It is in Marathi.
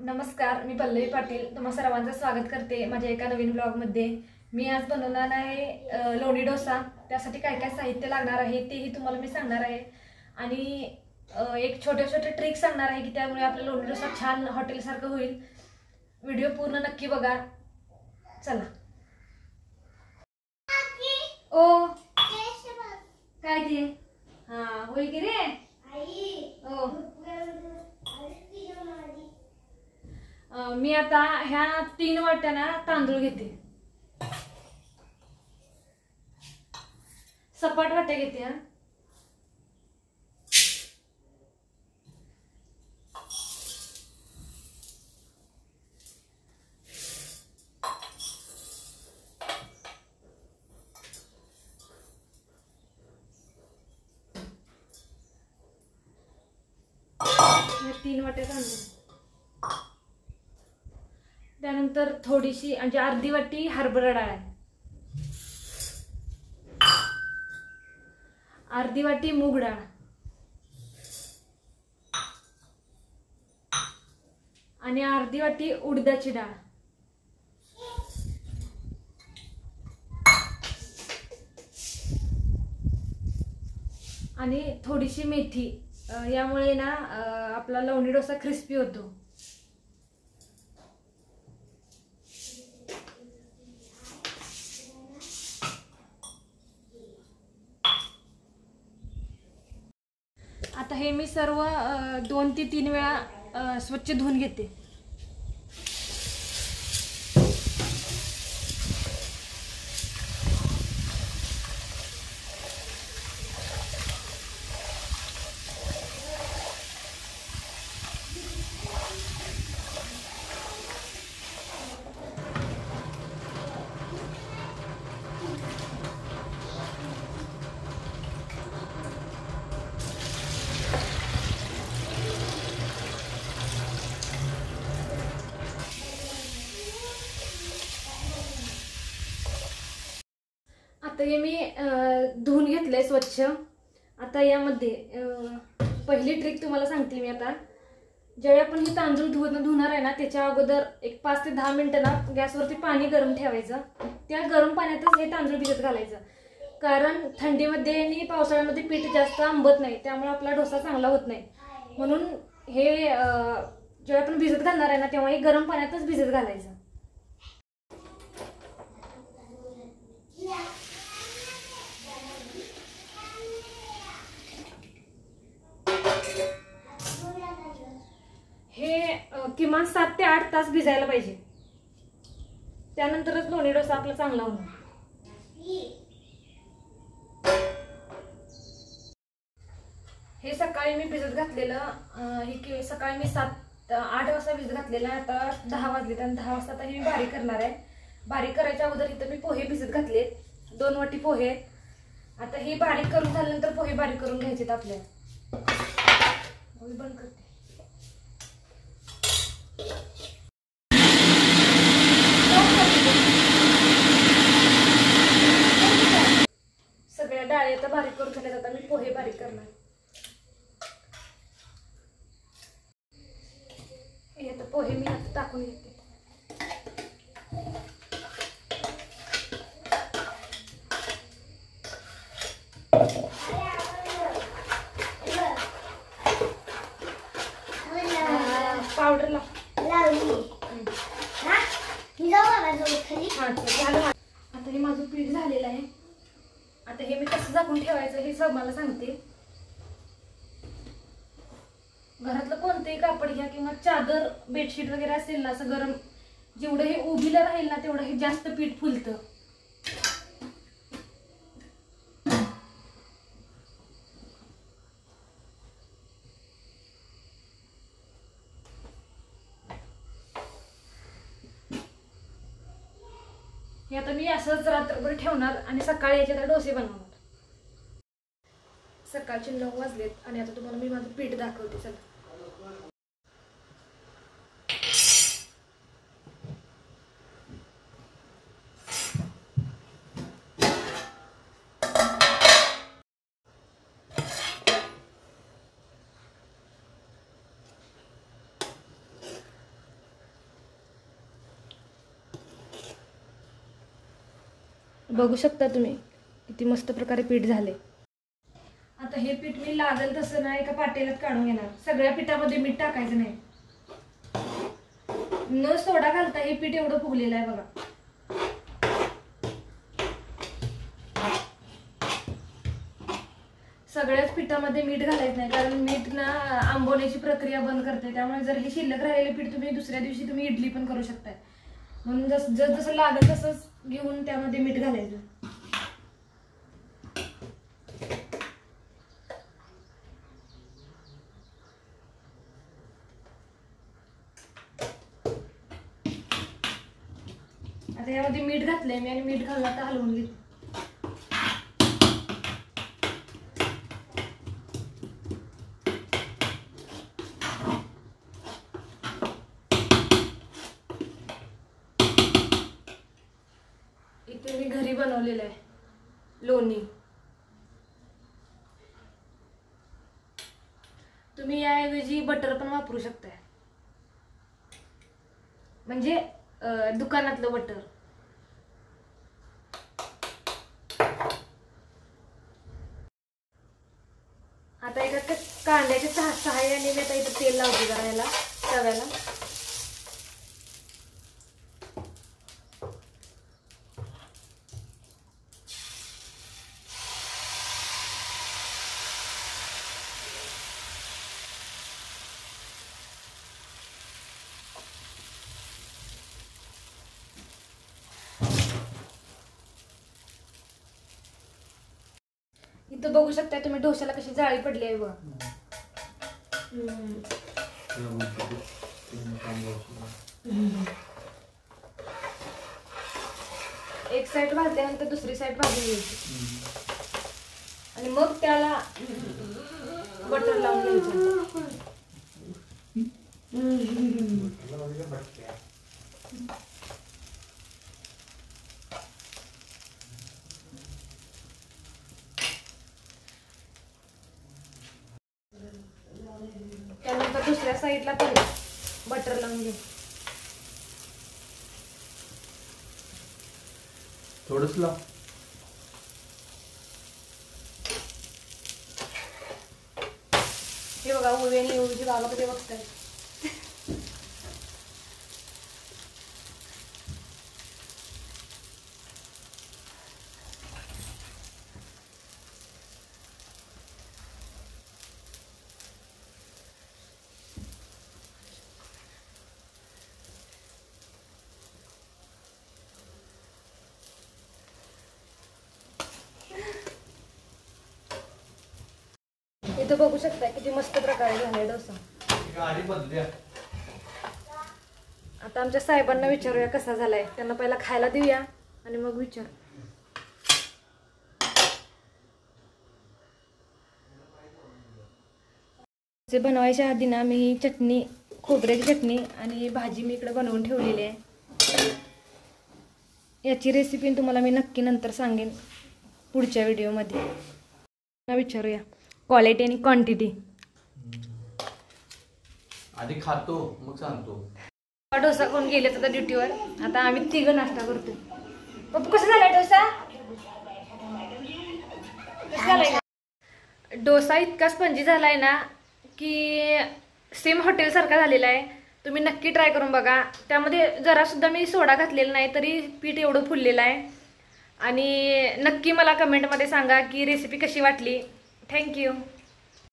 नमस्कार, मी पल्लवी पाटील तुम्हा सर्वांचं स्वागत करते माझ्या एका नवीन ब्लॉगमध्ये। मी आज बनवणार आहे लोणी डोसा। त्यासाठी काय काय साहित्य लागणार आहे तेही तुम्हाला मी सांगणार आहे आणि एक छोटे छोटे ट्रिक सांगणार आहे की त्यामुळे आपला लोणी डोसा छान हॉटेलसारखं होईल। व्हिडिओ पूर्ण नक्की बघा। चला। ओ काय ते हां होय की रे ओ मी आता ह्या 3 वाट्यांना तांदूळ घेते। सपाट वाट्या घेते हा। हे 3 वाट्या तांदूळ। त्यानंतर थोडीशी म्हणजे अर्धी वाटी हरभरा डाळ आहे, अर्धी वाटी मूग डाळ आणि अर्धी वाटी उडदाची डाळ आणि थोडीशी मेथी। यामुळे ना आपला लोणी डोसा क्रिस्पी होतो। आता हे मी सर्व 2 ते 3 वेळा स्वच्छ धुवून घेते। आता हे मी धुवून घेतलंय स्वच्छ। आता यामध्ये पहिली ट्रिक तुम्हाला सांगते मी। आता ज्यावेळी आपण हे तांदूळ धुणार आहे ना त्याच्या अगोदर एक 5 ते 10 मिनिटं ना गॅसवरती पाणी गरम ठेवायचं। त्या गरम पाण्यातच हे तांदूळ भिजत घालायचं, कारण थंडीमध्ये आणि पावसाळ्यामध्ये पीठ जास्त आंबत नाही, त्यामुळे आपला डोसा चांगला होत नाही। म्हणून हे जेव्हा आपण भिजत घालणार आहे ना तेव्हा हे गरम पाण्यातच भिजत घालायचं। हे किमान 7 ते 8 तास भिजायला पाहिजे, त्यानंतरच लोणी डोसा आपला चांगला होणार। हे सकाळी मी भिजत घातलेलं, हे सकाळी मी 7-8 वाजता भिजत घातलेलं। आता 10 वाजले आणि 10 वाजता आता हे मी बारीक करणार आहे। बारीक करायच्या अगोदर इथं मी पोहे भिजत घातले, 2 वाटी पोहे। आता हे बारीक करून झाल्यानंतर पोहे बारीक करून घ्यायचे आपल्याला। बंद करते। सगळ्या डाळी आता बारीक करून झाल्यात, आता मी पोहे बारीक करणार। हे आता पोहे मी आता टाकून घेते। पावडर लावली। आता हे माझं पीठ झालेलं आहे। आता हे मी कसं झाकून ठेवायचं हे सब मला सांगते। घरातलं कोणतेही कापड घ्या किंवा चादर बेडशीट वगैरे असेल ना, असं गरम जेवढं हे उभीला राहील ना तेवढं हे जास्त पीठ फुलतं। हे आता मी असंच रात्रभर ठेवणार आणि सकाळी याचे डोसे बनवणार। सकाळचे 9 वाजलेत आणि आता तुम्हाला मी माझं पीठ दाखवते। चला। बघू शकता तुम्ही किती मस्त प्रकारे पीठ झाले. आता हे पीठ मी लागेल तसं ना एका पातेल्यात काढून घेणार. सगळ्या पिठामध्ये मीठ टाकायचं नाही, न सोडा घालता हे पीठ एवढं फुगलेलं आहे बघा. सगळ्याच पिठामध्ये मीठ घालायचं नाही, कारण मीठ ना आंबवण्याची प्रक्रिया बंद करते. त्यामुळे जर हे शिल्लक राहिलेले पीठ तुम्ही दुसऱ्या दिवशी तुम्ही इडली पण करू शकताय. म्हणून जसं लागेल तसंच घेऊन त्यामध्ये मीठ घालायचं. आता यामध्ये मीठ घातलंय मी आणि मीठ घालून आता हलवून घेते. इथे मी घरी बनवलेलं आहे लोणी. तुम्ही याऐवजी बटर पण वापरू शकताय, म्हणजे दुकानातलं बटर. आता एका कांद्याच्या सहाय्याने मी आता इथं तेल लावते जरा याला तव्याला. इथं बघू शकता तुम्ही डोश्याला कशी जाळी पडली आहे बघा. एक साईड भाजल्यानंतर दुसरी साईड भाजून घ्यायची आणि मग त्याला बटर लावून घ्यायचं. त्यानंतर दुसऱ्या साईडला पण बटर लावून घे. थोडंच लाव. हे बघा उभी आणि उभी बाबा कधी बघताय. इथं बघू शकता किती मस्त प्रकारे झालाय डोसा. गाडी बदलूया. आता आमच्या साहेबांना विचारूया कसा झालाय. त्यांना पहिला खायला देऊया आणि मग विचार. जे बनवायच्या आधी ना मी चटणी, खोबऱ्याची चटणी आणि भाजी मी इकडे बनवून ठेवलेली आहे. याची रेसिपी तुम्हाला मी नक्की नंतर सांगेन पुढच्या व्हिडिओमध्ये. विचारूया क्वालिटी आणि क्वांटिटी. आधी खातो मग सांगतो. डोसा कोण गेले तर ड्युटीवर. आता आम्ही तिघं नाश्ता करतो. पप्पू कसं झालाय डोसा? डोसा इतका स्पंजी झालाय ना की सेम हॉटेल सारखा झालेला आहे. तुम्ही नक्की ट्राय करून बघा. त्यामध्ये जरा सुद्धा मी सोडा घातलेला नाही तरी पीठ एवढं फुललेलं आहे. आणि नक्की मला कमेंटमध्ये सांगा की रेसिपी कशी वाटली. थँक्यू.